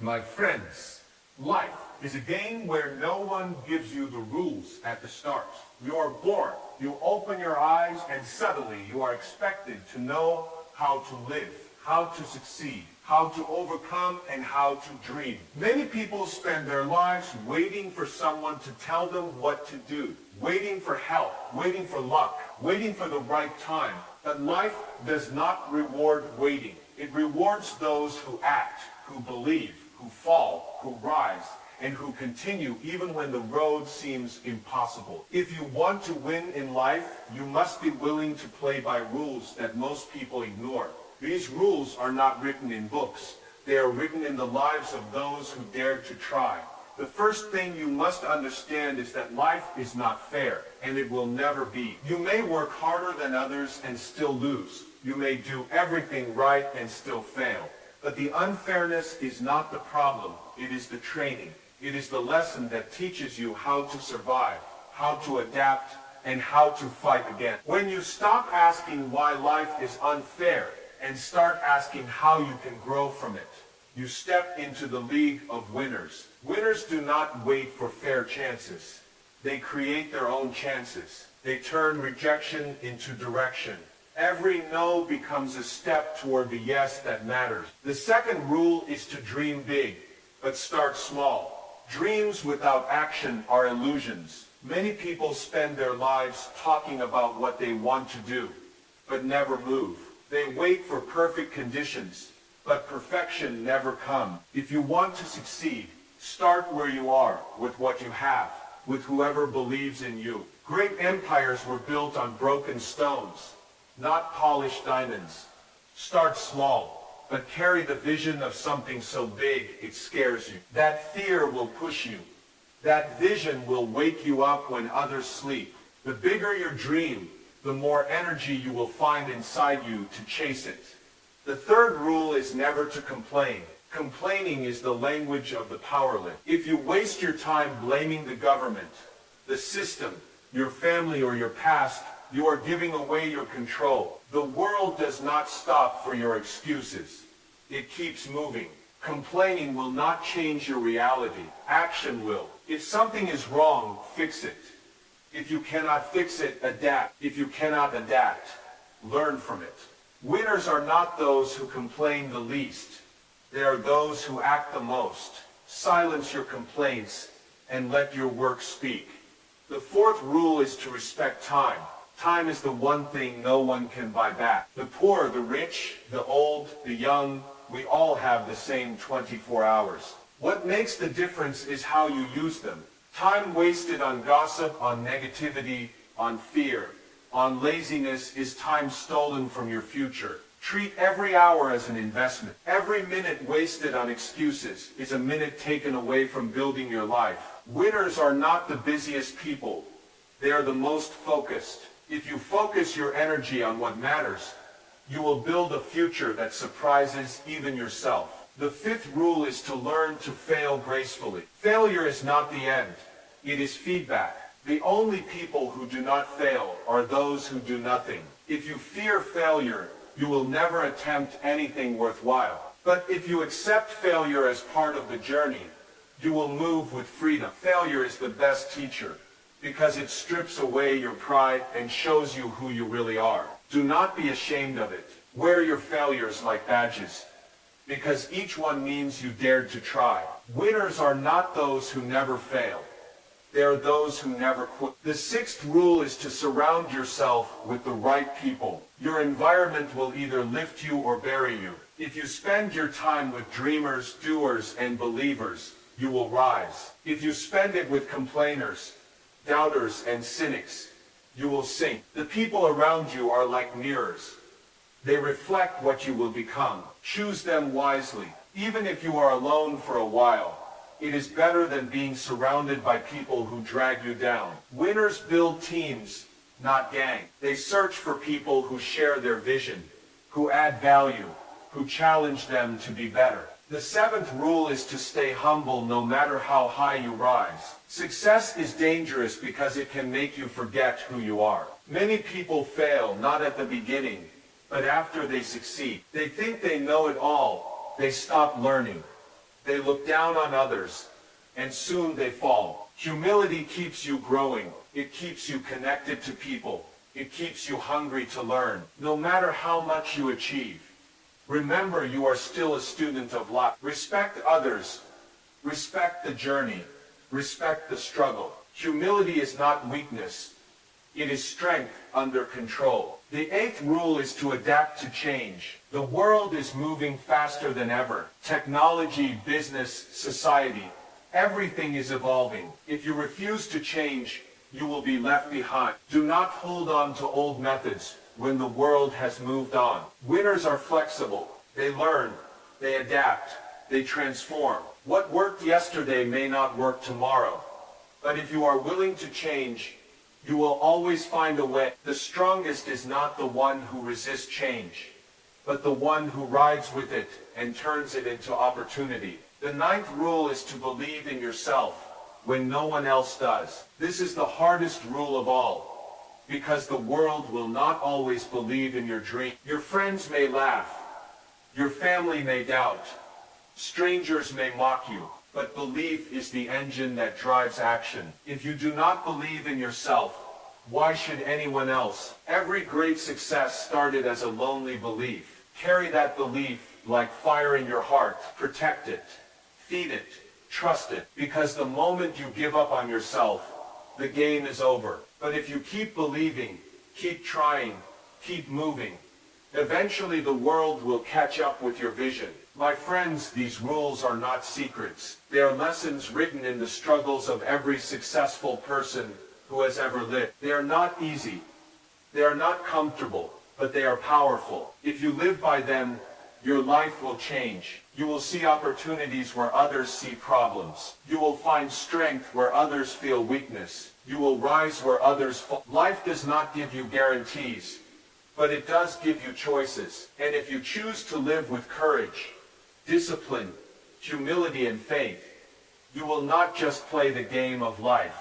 My friends, life is a game where no one gives you the rules at the start. You are born, you open your eyes, and suddenly you are expected to know how to live, how to succeed, how to overcome, and how to dream. Many people spend their lives waiting for someone to tell them what to do, waiting for help, waiting for luck, waiting for the right time. But life does not reward waiting. It rewards those who act, who believe, who fall, who rise, and who continue even when the road seems impossible. If you want to win in life, you must be willing to play by rules that most people ignore. These rules are not written in books. They are written in the lives of those who dared to try. The first thing you must understand is that life is not fair, and it will never be. You may work harder than others and still lose. You may do everything right and still fail. But the unfairness is not the problem. It is the training. It is the lesson that teaches you how to survive, how to adapt, and how to fight again. When you stop asking why life is unfair and start asking how you can grow from it, you step into the league of winners. Winners do not wait for fair chances. They create their own chances. They turn rejection into direction. Every no becomes a step toward the yes that matters. The second rule is to dream big, but start small. Dreams without action are illusions. Many people spend their lives talking about what they want to do, but never move. They wait for perfect conditions, but perfection never comes. If you want to succeed, start where you are, with what you have, with whoever believes in you. Great empires were built on broken stones, not polished diamonds. Start small, but carry the vision of something so big it scares you. That fear will push you. That vision will wake you up when others sleep. The bigger your dream, the more energy you will find inside you to chase it. The third rule is never to complain. Complaining is the language of the powerless. If you waste your time blaming the government, the system, your family, or your past, you are giving away your control. The world does not stop for your excuses. It keeps moving. Complaining will not change your reality. Action will. If something is wrong, fix it. If you cannot fix it, adapt. If you cannot adapt, learn from it. Winners are not those who complain the least. They are those who act the most. Silence your complaints and let your work speak. The fourth rule is to respect time. Time is the one thing no one can buy back. The poor, the rich, the old, the young, we all have the same 24 hours. What makes the difference is how you use them. Time wasted on gossip, on negativity, on fear, on laziness is time stolen from your future. Treat every hour as an investment. Every minute wasted on excuses is a minute taken away from building your life. Winners are not the busiest people. They are the most focused. If you focus your energy on what matters, you will build a future that surprises even yourself. The fifth rule is to learn to fail gracefully. Failure is not the end. It is feedback. The only people who do not fail are those who do nothing. If you fear failure, you will never attempt anything worthwhile. But if you accept failure as part of the journey, you will move with freedom. Failure is the best teacher, because it strips away your pride and shows you who you really are. Do not be ashamed of it. Wear your failures like badges, because each one means you dared to try. Winners are not those who never fail. They are those who never quit. The sixth rule is to surround yourself with the right people. Your environment will either lift you or bury you. If you spend your time with dreamers, doers, and believers, you will rise. If you spend it with complainers, doubters, and cynics, you will sink. The people around you are like mirrors. They reflect what you will become. Choose them wisely. Even if you are alone for a while, it is better than being surrounded by people who drag you down. Winners build teams, not gangs. They search for people who share their vision, who add value, who challenge them to be better. The seventh rule is to stay humble no matter how high you rise. Success is dangerous because it can make you forget who you are. Many people fail not at the beginning, but after they succeed. They think they know it all. They stop learning. They look down on others, and soon they fall. Humility keeps you growing. It keeps you connected to people. It keeps you hungry to learn. No matter how much you achieve, remember you are still a student of life. Respect others. Respect the journey. Respect the struggle. Humility is not weakness. It is strength under control. The eighth rule is to adapt to change. The world is moving faster than ever. Technology, business, society, everything is evolving. If you refuse to change, you will be left behind. Do not hold on to old methods when the world has moved on. Winners are flexible. They learn, they adapt, they transform. What worked yesterday may not work tomorrow. But if you are willing to change, you will always find a way. The strongest is not the one who resists change, but the one who rides with it and turns it into opportunity. The ninth rule is to believe in yourself when no one else does. This is the hardest rule of all, because the world will not always believe in your dream. Your friends may laugh. Your family may doubt. Strangers may mock you. But belief is the engine that drives action. If you do not believe in yourself, why should anyone else? Every great success started as a lonely belief. Carry that belief like fire in your heart. Protect it. Feed it. Trust it. Because the moment you give up on yourself, the game is over. But if you keep believing, keep trying, keep moving, eventually the world will catch up with your vision. My friends, these rules are not secrets. They are lessons written in the struggles of every successful person who has ever lived. They are not easy. They are not comfortable, but they are powerful. If you live by them, your life will change. You will see opportunities where others see problems. You will find strength where others feel weakness. You will rise where others fall. Life does not give you guarantees, but it does give you choices. And if you choose to live with courage, discipline, humility, and faith, you will not just play the game of life,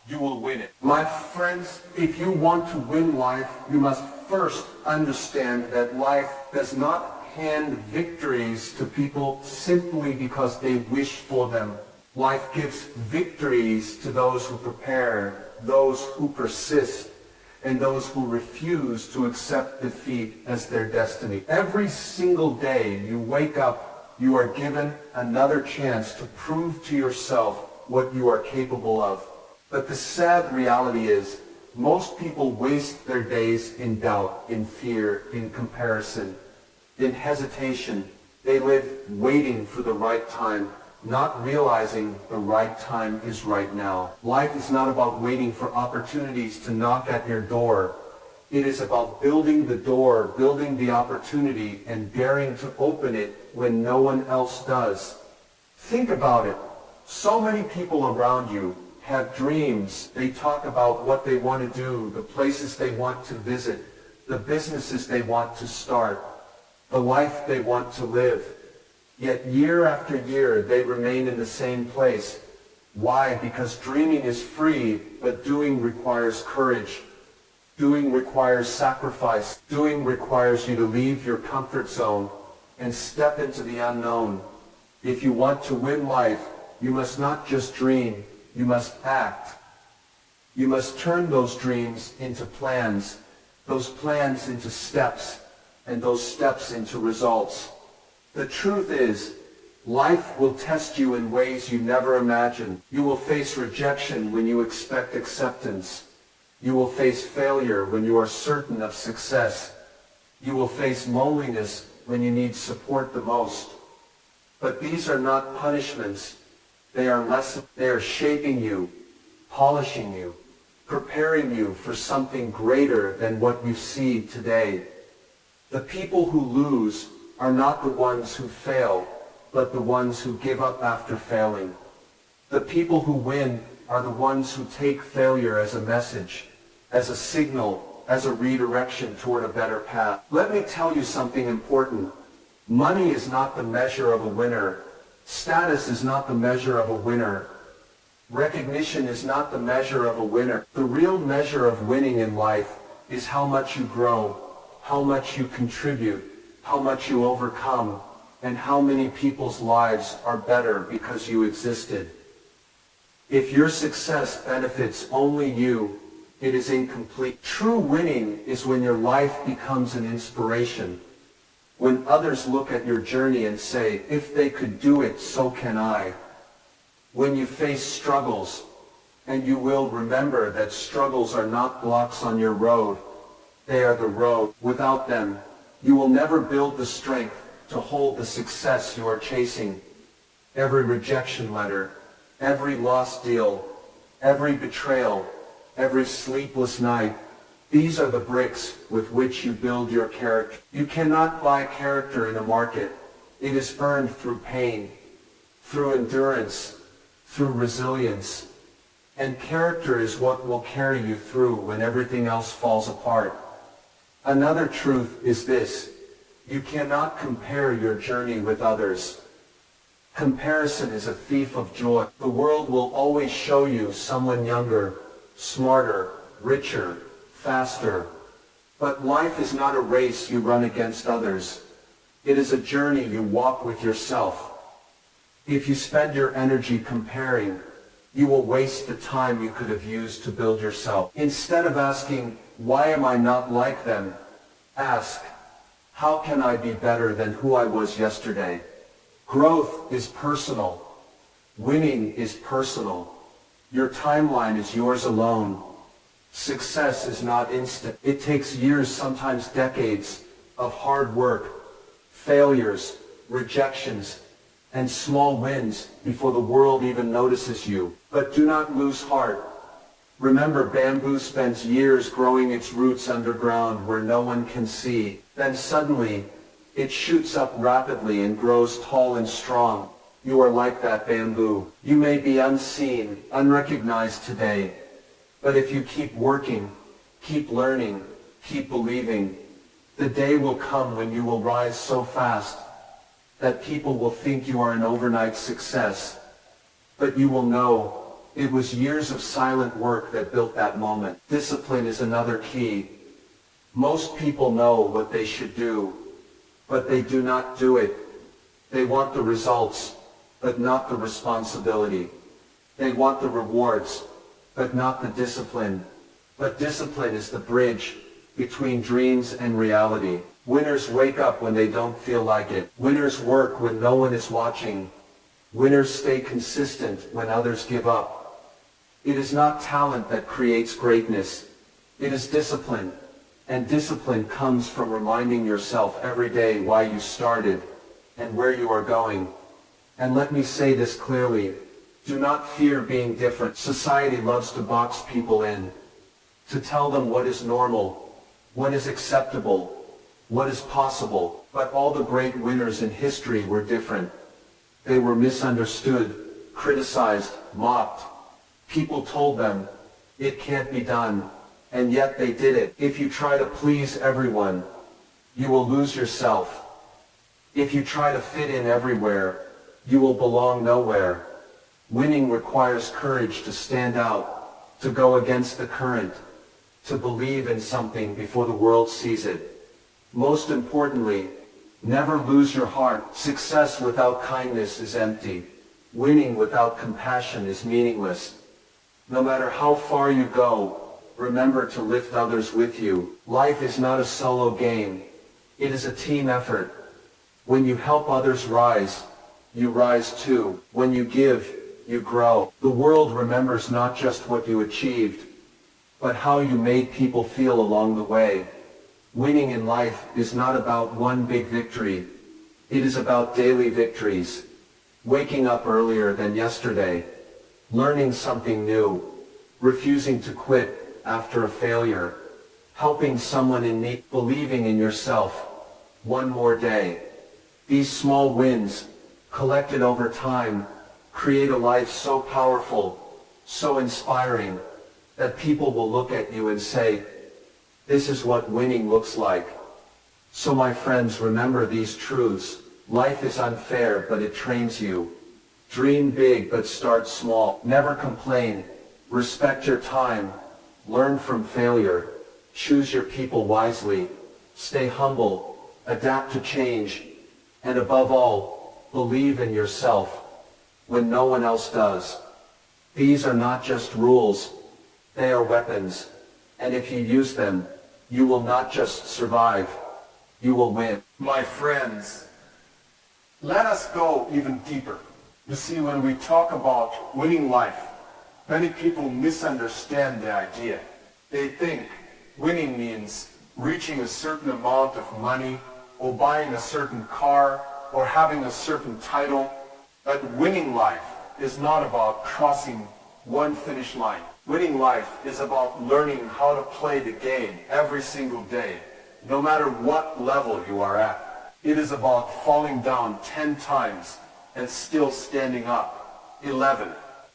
you will win it. My friends, if you want to win life, you must first understand that life does not hand victories to people simply because they wish for them. Life gives victories to those who prepare, those who persist, and those who refuse to accept defeat as their destiny. Every single day you wake up, you are given another chance to prove to yourself what you are capable of. But the sad reality is, most people waste their days in doubt, in fear, in comparison, in hesitation. They live waiting for the right time, not realizing the right time is right now. Life is not about waiting for opportunities to knock at your door. It is about building the door, building the opportunity, and daring to open it when no one else does. Think about it. So many people around you have dreams. They talk about what they want to do, the places they want to visit, the businesses they want to start, the life they want to live. Yet year after year, they remain in the same place. Why? Because dreaming is free, but doing requires courage. Doing requires sacrifice. Doing requires you to leave your comfort zone and step into the unknown. If you want to win life, you must not just dream, you must act. You must turn those dreams into plans, those plans into steps, and those steps into results. The truth is, life will test you in ways you never imagined. You will face rejection when you expect acceptance. You will face failure when you are certain of success. You will face loneliness when you need support the most. But these are not punishments. They are lessons. They are shaping you, polishing you, preparing you for something greater than what you see today. The people who lose are not the ones who fail, but the ones who give up after failing. The people who win are the ones who take failure as a message, as a signal, as a redirection toward a better path. Let me tell you something important. Money is not the measure of a winner. Status is not the measure of a winner. Recognition is not the measure of a winner. The real measure of winning in life is how much you grow, how much you contribute, how much you overcome, and how many people's lives are better because you existed. If your success benefits only you, it is incomplete. True winning is when your life becomes an inspiration. When others look at your journey and say, if they could do it, so can I. When you face struggles, and you will remember that struggles are not blocks on your road, they are the road. Without them, you will never build the strength to hold the success you are chasing. Every rejection letter, every lost deal, every betrayal, every sleepless night, these are the bricks with which you build your character. You cannot buy character in a market. It is earned through pain, through endurance, through resilience. And character is what will carry you through when everything else falls apart. Another truth is this: you cannot compare your journey with others. Comparison is a thief of joy. The world will always show you someone younger, smarter, richer, faster. But life is not a race you run against others. It is a journey you walk with yourself. If you spend your energy comparing, you will waste the time you could have used to build yourself. Instead of asking, why am I not like them? Ask, how can I be better than who I was yesterday? Growth is personal. Winning is personal. Your timeline is yours alone. Success is not instant. It takes years, sometimes decades, of hard work, failures, rejections, and small wins before the world even notices you. But do not lose heart. Remember, bamboo spends years growing its roots underground where no one can see. Then suddenly, it shoots up rapidly and grows tall and strong. You are like that bamboo. You may be unseen, unrecognized today, but if you keep working, keep learning, keep believing, the day will come when you will rise so fast that people will think you are an overnight success. But you will know it was years of silent work that built that moment. Discipline is another key. Most people know what they should do, but they do not do it. They want the results, but not the responsibility. They want the rewards, but not the discipline. But discipline is the bridge between dreams and reality. Winners wake up when they don't feel like it. Winners work when no one is watching. Winners stay consistent when others give up. It is not talent that creates greatness. It is discipline. And discipline comes from reminding yourself every day why you started and where you are going. And let me say this clearly. Do not fear being different. Society loves to box people in, to tell them what is normal, what is acceptable, what is possible. But all the great winners in history were different. They were misunderstood, criticized, mocked. People told them, it can't be done, and yet they did it. If you try to please everyone, you will lose yourself. If you try to fit in everywhere, you will belong nowhere. Winning requires courage to stand out, to go against the current, to believe in something before the world sees it. Most importantly, never lose your heart. Success without kindness is empty. Winning without compassion is meaningless. No matter how far you go, remember to lift others with you. Life is not a solo game. It is a team effort. When you help others rise, you rise too. When you give, you grow. The world remembers not just what you achieved, but how you made people feel along the way. Winning in life is not about one big victory. It is about daily victories. Waking up earlier than yesterday, learning something new, refusing to quit after a failure, helping someone in need, believing in yourself one more day. These small wins, collected over time, create a life so powerful, so inspiring, that people will look at you and say, this is what winning looks like. So my friends, remember these truths. Life is unfair, but it trains you. Dream big, but start small. Never complain. Respect your time. Learn from failure. Choose your people wisely. Stay humble. Adapt to change. And above all, believe in yourself when no one else does. These are not just rules, they are weapons. And if you use them, you will not just survive, you will win. My friends, let us go even deeper. You see, when we talk about winning life, many people misunderstand the idea. They think winning means reaching a certain amount of money, or buying a certain car, or having a certain title. But winning life is not about crossing one finish line. Winning life is about learning how to play the game every single day, no matter what level you are at. It is about falling down 10 times and still standing up 11.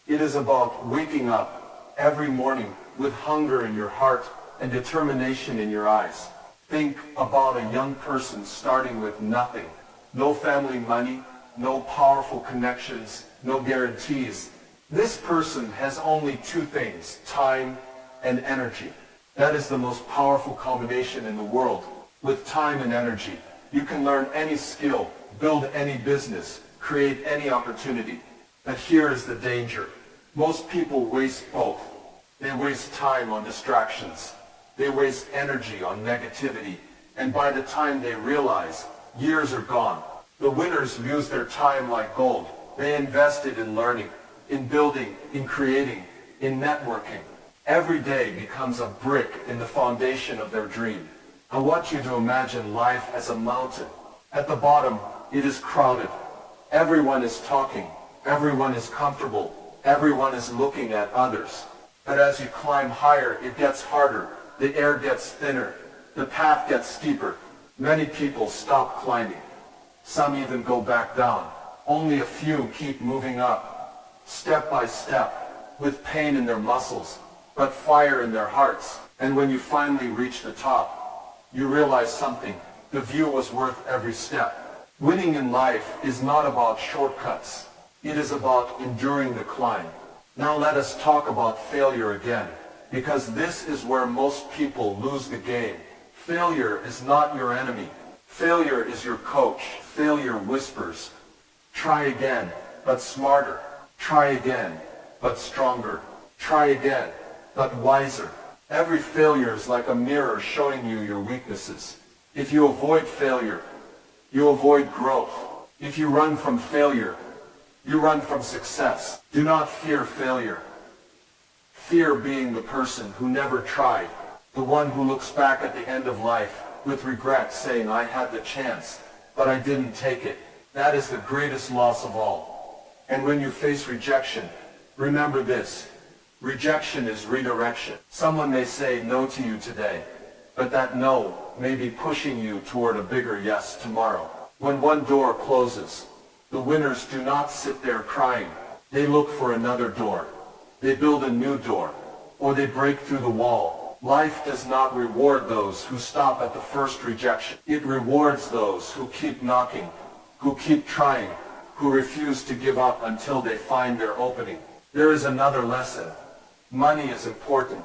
It is about waking up every morning with hunger in your heart and determination in your eyes. Think about a young person starting with nothing. No family money, no powerful connections, no guarantees. This person has only two things, time and energy. That is the most powerful combination in the world. With time and energy, you can learn any skill, build any business, create any opportunity. But here is the danger. Most people waste both. They waste time on distractions. They waste energy on negativity. And by the time they realize, years are gone. The winners use their time like gold. They invested in learning, in building, in creating, in networking. Every day becomes a brick in the foundation of their dream. I want you to imagine life as a mountain. At the bottom, it is crowded. Everyone is talking. Everyone is comfortable. Everyone is looking at others. But as you climb higher, it gets harder. The air gets thinner. The path gets steeper. Many people stop climbing. Some even go back down. Only a few keep moving up, step by step, with pain in their muscles, but fire in their hearts. And when you finally reach the top, you realize something. The view was worth every step. Winning in life is not about shortcuts. It is about enduring the climb. Now let us talk about failure again, because this is where most people lose the game. Failure is not your enemy. Failure is your coach. Failure whispers, try again, but smarter. Try again, but stronger. Try again, but wiser. Every failure is like a mirror showing you your weaknesses. If you avoid failure, you avoid growth. If you run from failure, you run from success. Do not fear failure. Fear being the person who never tried, the one who looks back at the end of life with regret, saying, I had the chance, but I didn't take it. That is the greatest loss of all. And when you face rejection, remember this. Rejection is redirection. Someone may say no to you today, but that no may be pushing you toward a bigger yes tomorrow. When one door closes, the winners do not sit there crying. They look for another door. They build a new door, or they break through the wall. Life does not reward those who stop at the first rejection. It rewards those who keep knocking, who keep trying, who refuse to give up until they find their opening. There is another lesson. Money is important,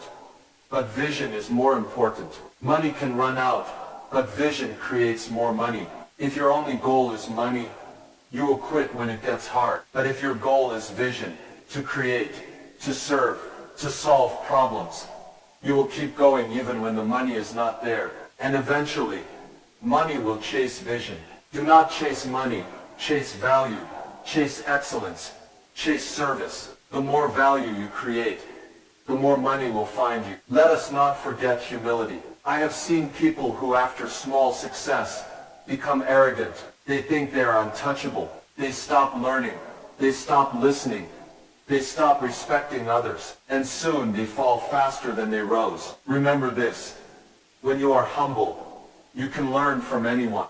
but vision is more important. Money can run out, but vision creates more money. If your only goal is money, you will quit when it gets hard. But if your goal is vision, to create, to serve, to solve problems, you will keep going even when the money is not there. And eventually, money will chase vision. Do not chase money, chase value, chase excellence, chase service. The more value you create, the more money will find you. Let us not forget humility. I have seen people who after small success become arrogant. They think they are untouchable. They stop learning. They stop listening. They stop respecting others. And soon they fall faster than they rose. Remember this. When you are humble, you can learn from anyone.